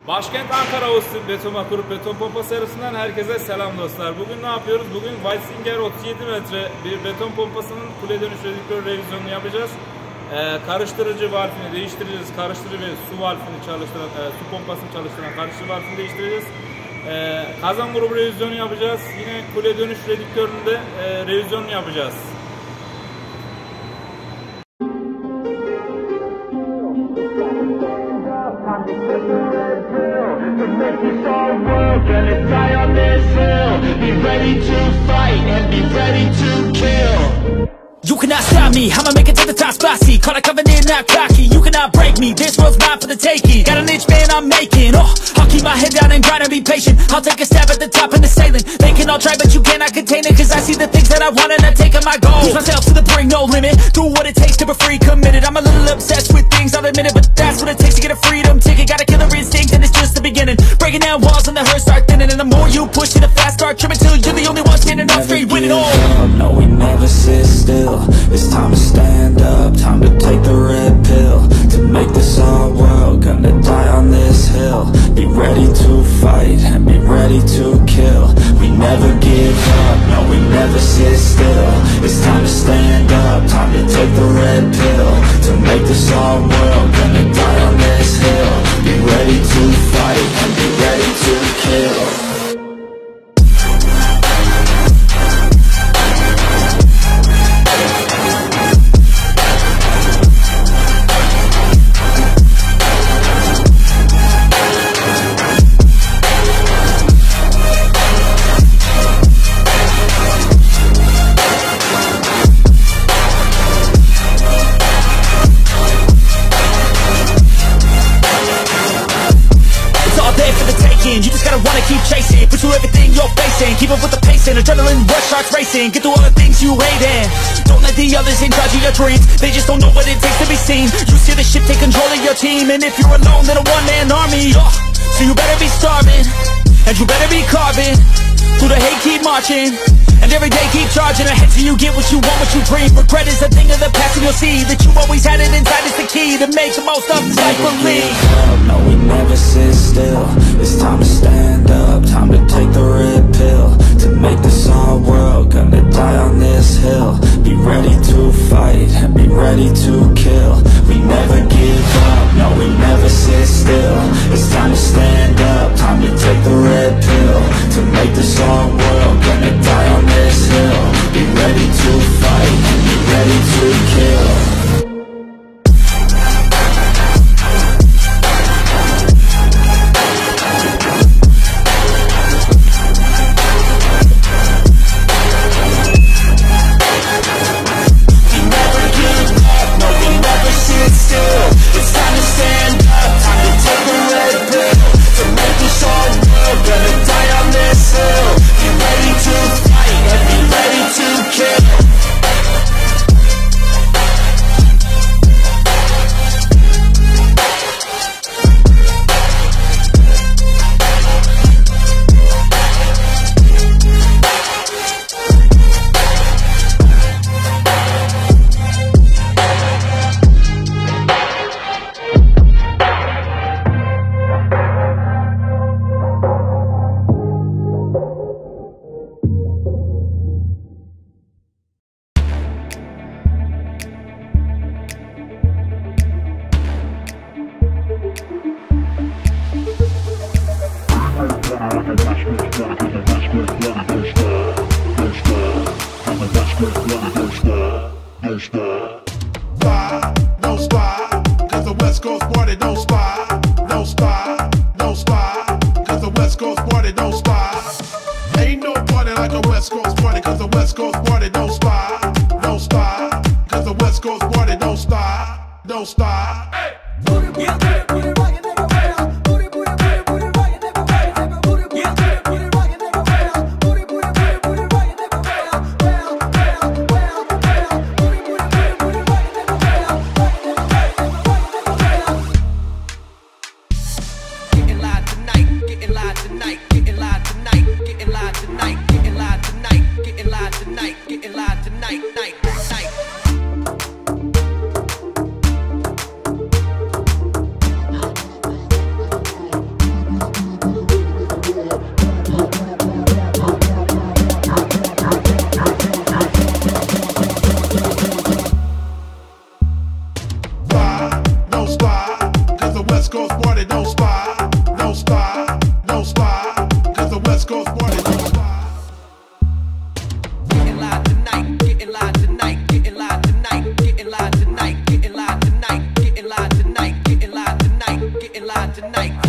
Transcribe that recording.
Başkent Ankara usulü BETOMAK grup beton pompa serisinden herkese selam dostlar. Bugün ne yapıyoruz? Bugün Waitzinger 37 metre bir beton pompasının kule dönüş redi revizyonunu yapacağız. Karıştırıcı valfini değiştireceğiz. Karıştırıcı ve su valfini çalıştıran, su pompasını çalıştıran karıştırıcı valfini değiştireceğiz. Kazan grubu revizyonu yapacağız. Yine kule dönüş redi ktöründe revizyonunu yapacağız. Gonna die on this hill. Be ready to fight and be ready to kill. You cannot stop me, I'ma make it to the top spicy. Caught a covenant, not cocky. You cannot break me, this world's mine for the taking. Got an itch, man, I'm making. I'll keep my head down and grind and be patient. I'll take a stab at the top and the sailing. They can all try, but you cannot contain it. Cause I see the things that I want and I take on my goal. Push myself to the brink, no limit. Do what it takes to be free, committed. I'm a little obsessed with things, I'll admit it. But that's what it takes to get a freedom ticket. Got a killer instinct and it's just the beginning. Breaking down walls and the hurt start thinning. And the more you push it, the fast start trimming. Till you're the only one standing up straight, winning all. No, we never sit still. It's time to stand up, time to take the red pill. To make this our world, gonna die on this hill. Be ready to fight and be ready to kill. We never give up, no, we never sit still. It's time to stand up, time to take the red pill. To make this our world, gonna die on this hill. Be ready to fight and be ready to kill. You just gotta wanna keep chasing, pursue everything you're facing. Keep up with the pace and adrenaline rush starts racing. Get through all the things you hate and don't let the others in charge of your dreams. They just don't know what it takes to be seen. You see the ship take control of your team. And if you're alone, then a one-man army. So you better be starving, and you better be carving. Through the hate keep marching, and every day keep charging ahead till you get what you want, what you dream. Regret is a thing of the past, and you'll see that you always had it inside is the key to make the most of this life. Believe. No, we never sit still. It's time to stand up, time to take the red pill. To make this our world, gonna die on this hill. Be ready to fight and be ready to kill. We never give up, no, we never sit still. It's time to stand up, time to take the red pill. To make this our world, gonna die on this hill. Be ready to fight and be ready to kill. Don't stop, cause the West Coast party don't stop. Don't stop, don't stop, cause the West Coast party don't stop. Ain't no party like a West Coast party, cause the West Coast party don't stop. Don't stop, cause the West Coast party don't stop. Don't stop. Hey. don't stop, don't stop, don't stop, cause the West Coast party don't stop. Getting live tonight, getting live tonight, getting live tonight, getting live tonight, getting live tonight, getting live tonight, getting live tonight, getting live tonight.